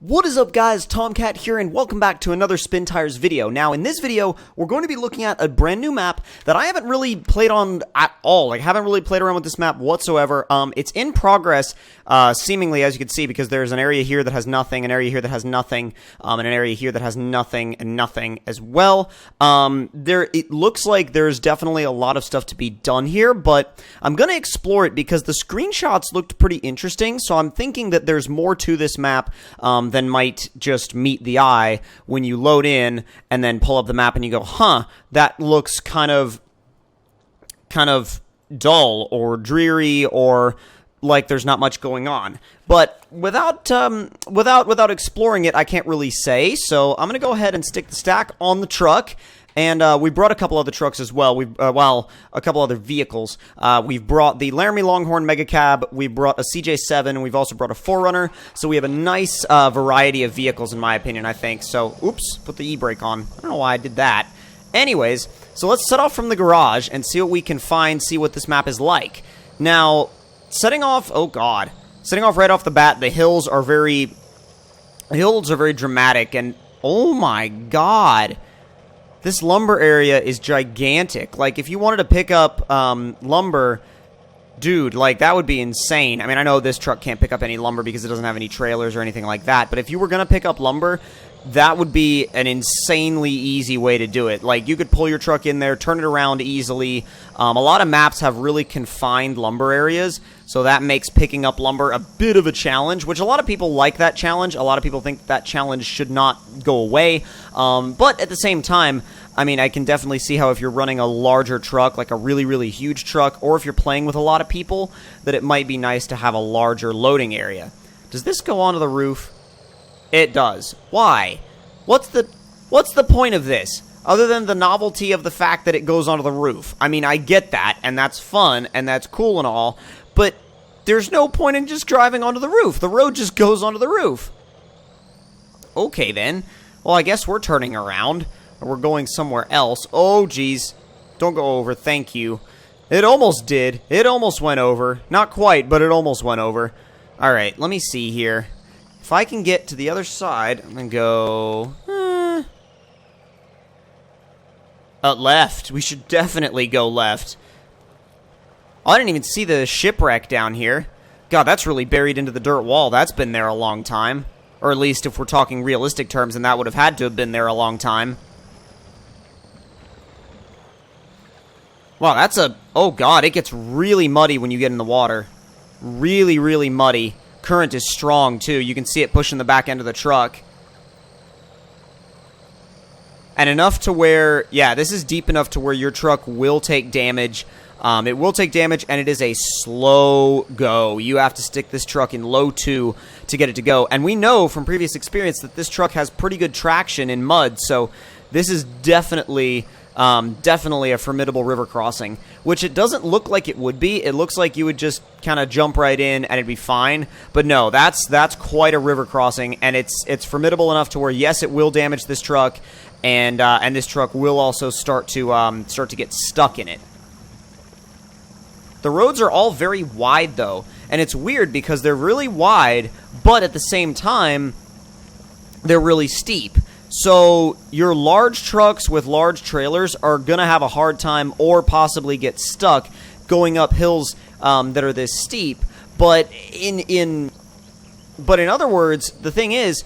What is up, guys? Tomcat here, and welcome back to another Spin Tires video. Now, in this video, we're going to be looking at a brand new map that I haven't really played on at all. Like, haven't really played around with this map whatsoever. It's in progress, seemingly, as you can see, because there's an area here that has nothing, an area here that has nothing, and an area here that has nothing and nothing as well. It looks like there's definitely a lot of stuff to be done here, but I'm going to explore it because the screenshots looked pretty interesting, so I'm thinking that there's more to this map than might just meet the eye when you load in and then pull up the map and you go, huh, that looks kind of dull or dreary or like there's not much going on. But without exploring it, I can't really say. So I'm gonna go ahead and stick the stack on the truck. And we brought a couple other trucks as well. A couple other vehicles. We've brought the Laramie Longhorn Mega Cab. We brought a CJ7, and we've also brought a 4Runner. So we have a nice variety of vehicles, in my opinion, I think. So, oops, put the e-brake on. I don't know why I did that. Anyways, so let's set off from the garage and see what we can find, see what this map is like. Now, setting off right off the bat, the hills are very dramatic, and oh my god. This lumber area is gigantic. Like, if you wanted to pick up lumber, dude, like, that would be insane. I mean, I know this truck can't pick up any lumber because it doesn't have any trailers or anything like that, but if you were going to pick up lumber, that would be an insanely easy way to do it. Like, you could pull your truck in there, turn it around easily. A lot of maps have really confined lumber areas, so that makes picking up lumber a bit of a challenge, which a lot of people like that challenge. A lot of people think that challenge should not go away, but at the same time, I mean, I can definitely see how if you're running a larger truck, like a really, really huge truck, or if you're playing with a lot of people, that it might be nice to have a larger loading area. Does this go onto the roof? It does. Why? What's the point of this? Other than the novelty of the fact that it goes onto the roof. I mean, I get that, and that's fun, and that's cool and all, but there's no point in just driving onto the roof. The road just goes onto the roof. Okay, then. Well, I guess we're turning around. We're going somewhere else. Oh, geez. Don't go over. Thank you. It almost did. It almost went over. Not quite, but it almost went over. Alright, let me see here. If I can get to the other side, I'm going to go... left. We should definitely go left. Oh, I didn't even see the shipwreck down here. God, that's really buried into the dirt wall. That's been there a long time. Or at least if we're talking realistic terms, then that would have had to have been there a long time. Wow, that's a... Oh, God, it gets really muddy when you get in the water. Really, really muddy. Current is strong, too. You can see it pushing the back end of the truck. And enough to where... Yeah, this is deep enough to where your truck will take damage. It will take damage, and it is a slow go. You have to stick this truck in low 2 to get it to go. And we know from previous experience that this truck has pretty good traction in mud, so this is definitely a formidable river crossing, which it doesn't look like it would be. It looks like you would just kind of jump right in and it'd be fine. But no, that's quite a river crossing, and it's formidable enough to where, yes, it will damage this truck, and this truck will also start to get stuck in it. The roads are all very wide, though, and it's weird because they're really wide, but at the same time, they're really steep. So your large trucks with large trailers are going to have a hard time or possibly get stuck going up hills that are this steep. But in other words, the thing is,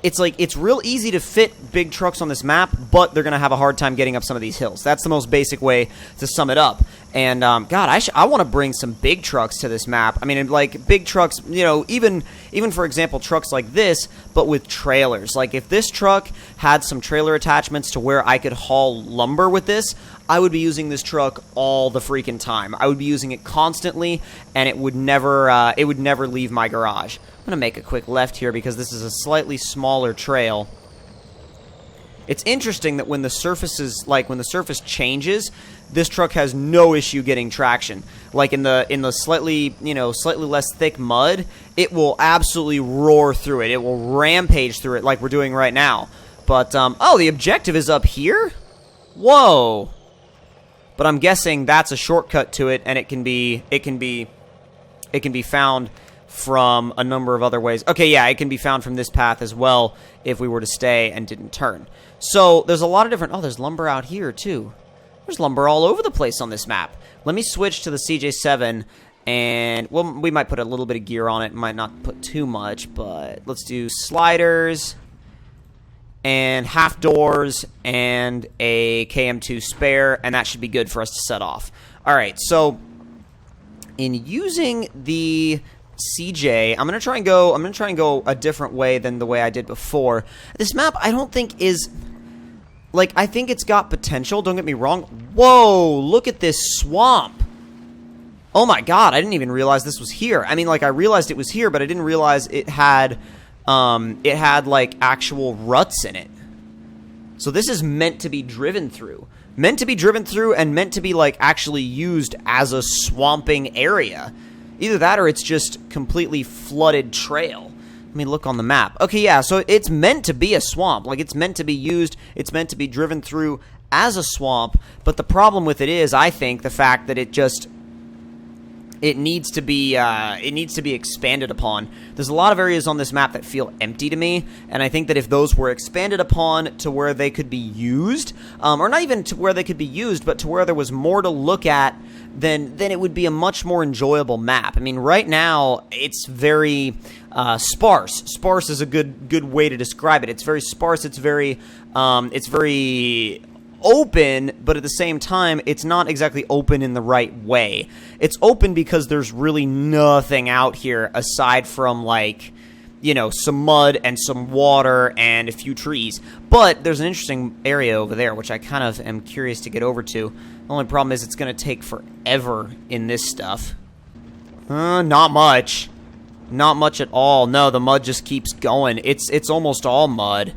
it's real easy to fit big trucks on this map, but they're going to have a hard time getting up some of these hills. That's the most basic way to sum it up. And, God, I want to bring some big trucks to this map. I mean, like, big trucks, you know, even for example, trucks like this, but with trailers. Like, if this truck had some trailer attachments to where I could haul lumber with this, I would be using this truck all the freaking time. I would be using it constantly, and it would never leave my garage. I'm going to make a quick left here because this is a slightly smaller trail. It's interesting that when the surface changes, this truck has no issue getting traction. Like in the slightly less thick mud, it will absolutely roar through it. It will rampage through it like we're doing right now. But oh, the objective is up here? Whoa. But I'm guessing that's a shortcut to it, and it can be found from a number of other ways. Okay, yeah, it can be found from this path as well if we were to stay and didn't turn. So there's a lot of different... Oh, there's lumber out here, too. There's lumber all over the place on this map. Let me switch to the CJ7, and... Well, we might put a little bit of gear on it. Might not put too much, but let's do sliders, and half doors, and a KM2 spare, and that should be good for us to set off. Alright, so... in using the CJ, I'm gonna try and go a different way than the way I did before. This map, I don't think is... Like, I think it's got potential, don't get me wrong. Whoa, look at this swamp. Oh my god, I didn't even realize this was here. I mean, like, I realized it was here, but I didn't realize it had, like, actual ruts in it. So this is meant to be driven through. Meant to be driven through and meant to be, like, actually used as a swamping area. Either that or it's just completely flooded trail. Let me look on the map. Okay, yeah, so it's meant to be a swamp. Like, it's meant to be used, it's meant to be driven through as a swamp, but the problem with it is, I think, the fact that it just... It needs to be expanded upon. There's a lot of areas on this map that feel empty to me, and I think that if those were expanded upon to where they could be used, or not even to where they could be used, but to where there was more to look at, then it would be a much more enjoyable map. I mean, right now, it's very sparse. Sparse is a good way to describe it. It's very sparse, it's very open, but at the same time, it's not exactly open in the right way. It's open because there's really nothing out here aside from, like, you know, some mud and some water and a few trees. But there's an interesting area over there, which I kind of am curious to get over to. The only problem is it's going to take forever in this stuff. Not much. Not much at all. No, the mud just keeps going. It's almost all mud.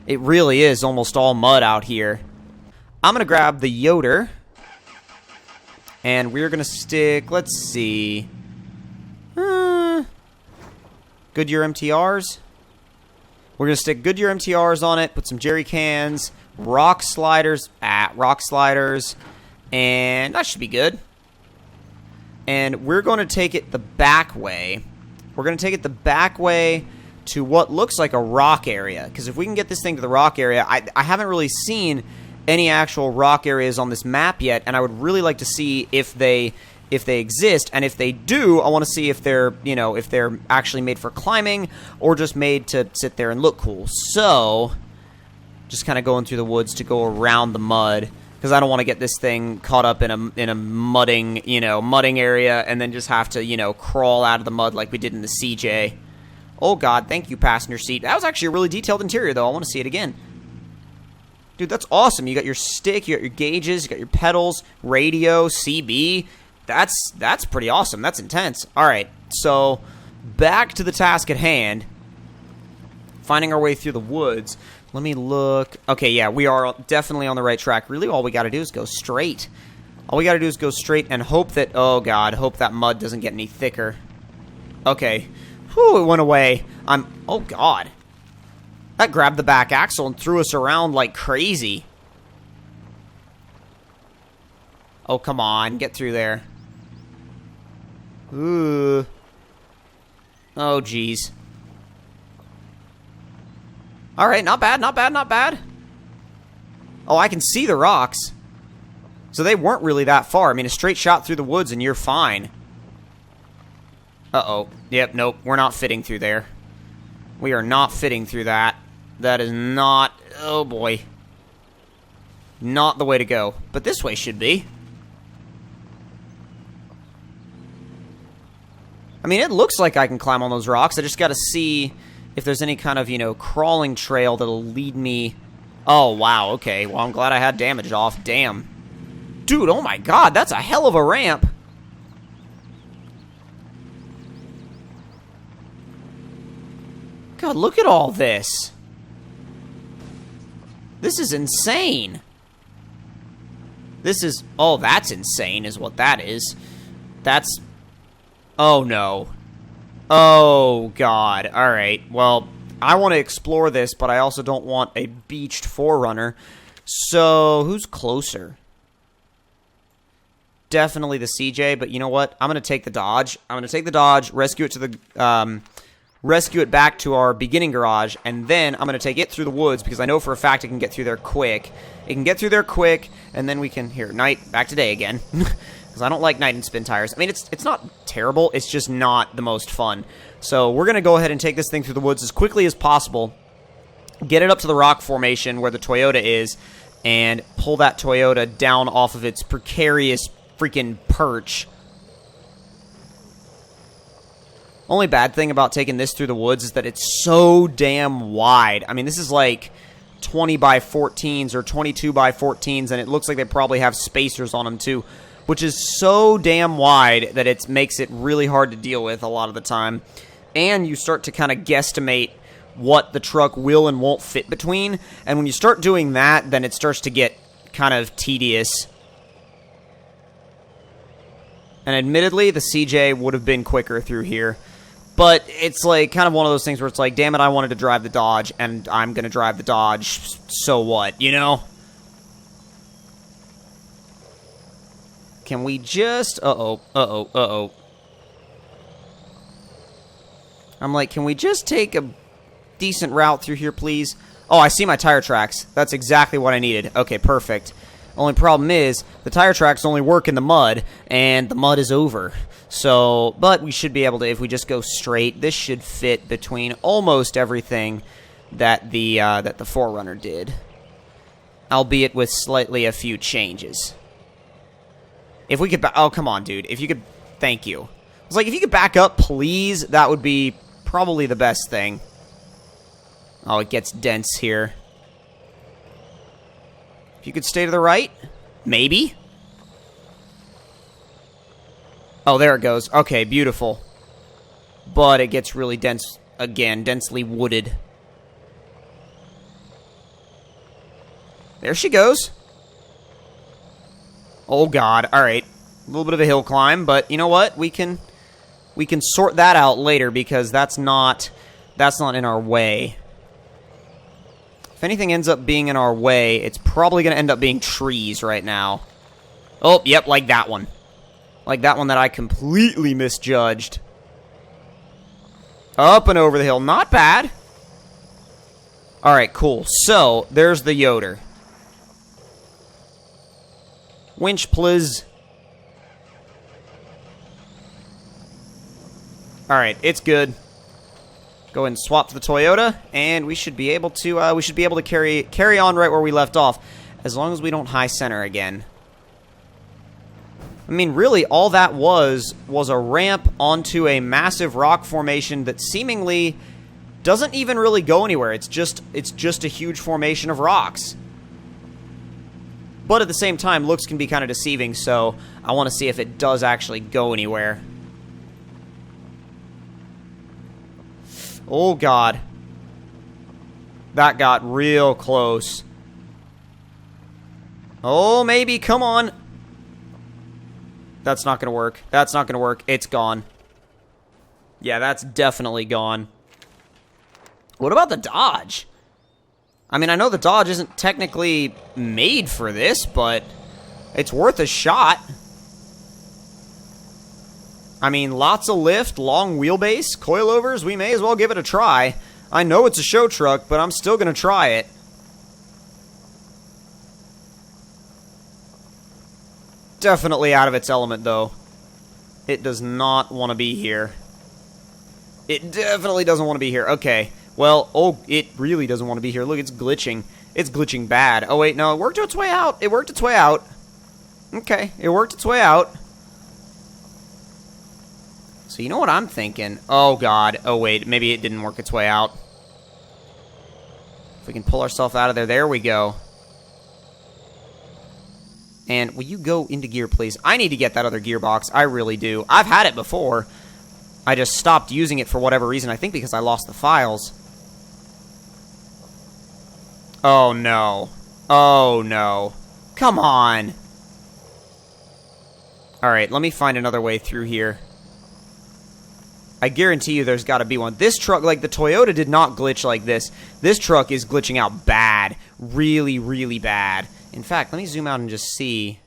It really is almost all mud out here. I'm going to grab the Yoder, and we're going to stick, let's see, Goodyear MTRs. We're going to stick Goodyear MTRs on it, put some jerry cans, rock sliders, and that should be good. And we're going to take it the back way. We're going to take it the back way to what looks like a rock area, because if we can get this thing to the rock area, I haven't really seen any actual rock areas on this map yet, and I would really like to see if they exist, and if they do, I want to see if they're, you know, if they're actually made for climbing or just made to sit there and look cool. So, just kind of going through the woods to go around the mud, because I don't want to get this thing caught up in a mudding area, and then just have to, you know, crawl out of the mud like we did in the CJ. Oh god, thank you, passenger seat. That was actually a really detailed interior, though. I want to see it again. Dude, that's awesome. You got your stick, you got your gauges, you got your pedals, radio, CB. That's pretty awesome. That's intense. All right, so back to the task at hand. Finding our way through the woods. Let me look. Okay, yeah, we are definitely on the right track. Really, all we got to do is go straight. All we got to do is go straight and hope that, oh god, hope that mud doesn't get any thicker. Okay. Whew, it went away. Oh god. That grabbed the back axle and threw us around like crazy. Oh, come on. Get through there. Ooh. Oh, jeez. Alright, not bad, not bad, not bad. Oh, I can see the rocks. So they weren't really that far. I mean, a straight shot through the woods and you're fine. Uh-oh. Yep, nope. We're not fitting through there. We are not fitting through that. That is not... Oh, boy. Not the way to go. But this way should be. I mean, it looks like I can climb on those rocks. I just gotta see if there's any kind of, you know, crawling trail that'll lead me... Oh, wow, okay. Well, I'm glad I had damage off. Damn. Dude, oh my god, that's a hell of a ramp. God, look at all this. This is insane. This is... Oh, that's insane is what that is. That's... Oh, no. Oh, God. Alright, well, I want to explore this, but I also don't want a beached Forerunner. So, who's closer? definitely the CJ, but you know what? I'm going to take the Dodge. I'm going to take the Dodge, rescue it to the... rescue it back to our beginning garage, and then I'm going to take it through the woods, because I know for a fact it can get through there quick. It can get through there quick, and then we can... Here, night, back to day again. Because I don't like night and spin tires. I mean, it's not terrible, it's just not the most fun. So we're going to go ahead and take this thing through the woods as quickly as possible, get it up to the rock formation where the Toyota is, and pull that Toyota down off of its precarious freaking perch. Only bad thing about taking this through the woods is that it's so damn wide. I mean, this is like 20 by 14s or 22 by 14s, and it looks like they probably have spacers on them too, which is so damn wide that it makes it really hard to deal with a lot of the time. And you start to kind of guesstimate what the truck will and won't fit between, and when you start doing that, then it starts to get kind of tedious. And admittedly, the CJ would have been quicker through here. But it's like kind of one of those things where it's like, damn it, I wanted to drive the Dodge, and I'm going to drive the Dodge, so what, you know? Can we just... Uh-oh. I'm like, can we just take a decent route through here, please? Oh, I see my tire tracks. That's exactly what I needed. Okay, perfect. Only problem is, the tire tracks only work in the mud, and the mud is over. So, but we should be able to, if we just go straight, this should fit between almost everything that the 4Runner did. Albeit with slightly a few changes. If we could, oh, come on, dude. If you could, thank you. I was like, if you could back up, please, that would be probably the best thing. Oh, it gets dense here. If you could stay to the right, maybe. Oh, there it goes. Okay, beautiful. But it gets really dense again, densely wooded. There she goes. Oh god, alright. A little bit of a hill climb, but you know what? We can sort that out later because that's not in our way. If anything ends up being in our way, it's probably going to end up being trees right now. Oh, yep, like that one. Like that one that I completely misjudged. Up and over the hill. Not bad. Alright, cool. So, there's the Yoder. Winch, please. Alright, it's good. Go ahead and swap to the Toyota, and we should be able to carry on right where we left off, as long as we don't high center again. I mean, really, all that was a ramp onto a massive rock formation that seemingly doesn't even really go anywhere. It's just a huge formation of rocks. But at the same time, looks can be kind of deceiving, so I want to see if it does actually go anywhere. Oh, God. That got real close. Oh, maybe. Come on. That's not going to work. That's not going to work. It's gone. Yeah, that's definitely gone. What about the Dodge? I mean, I know the Dodge isn't technically made for this, but it's worth a shot. I mean, lots of lift, long wheelbase, coilovers, we may as well give it a try. I know it's a show truck, but I'm still going to try it. Definitely out of its element, though. It does not want to be here. It definitely doesn't want to be here. Okay. Well, oh, it really doesn't want to be here. Look, it's glitching. It's glitching bad. Oh, wait, no, it worked its way out. It worked its way out. Okay, it worked its way out. So you know what I'm thinking? Oh, God. Oh, wait, maybe it didn't work its way out. If we can pull ourselves out of there, there we go. And will you go into gear, please? I need to get that other gearbox. I really do. I've had it before. I just stopped using it for whatever reason. I think because I lost the files. Oh, no. Oh, no. Come on. Alright, let me find another way through here. I guarantee you there's got to be one. This truck, like the Toyota did not glitch like this. This truck is glitching out bad. Really, really bad. In fact, let me zoom out and just see.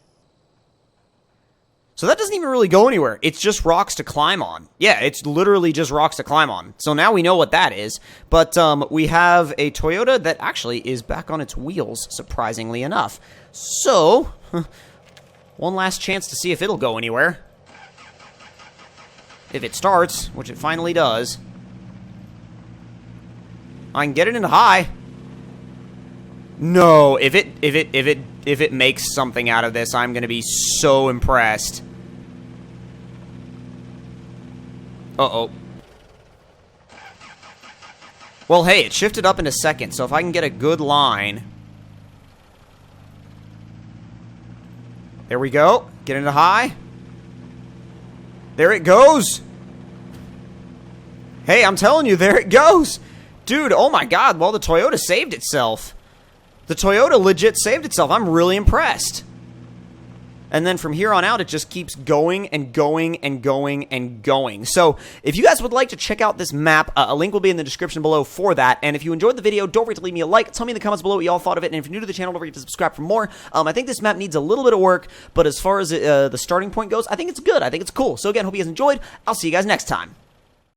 So that doesn't even really go anywhere. It's just rocks to climb on. Yeah, it's literally just rocks to climb on. So now we know what that is. But we have a Toyota that actually is back on its wheels, surprisingly enough. So, one last chance to see if it'll go anywhere. If it starts, which it finally does. I can get it into high. No, if it makes something out of this, I'm gonna be so impressed. Uh-oh. Well, hey, it shifted up into second, so if I can get a good line. There we go. Get into high. There it goes. Hey, I'm telling you, there it goes. Dude, oh my god, well, the Toyota saved itself. The Toyota legit saved itself. I'm really impressed. And then from here on out, it just keeps going and going and going and going. So if you guys would like to check out this map, a link will be in the description below for that. And if you enjoyed the video, don't forget to leave me a like. Tell me in the comments below what you all thought of it. And if you're new to the channel, don't forget to subscribe for more. I think this map needs a little bit of work, but as far as the starting point goes, I think it's good. I think it's cool. So again, hope you guys enjoyed. I'll see you guys next time.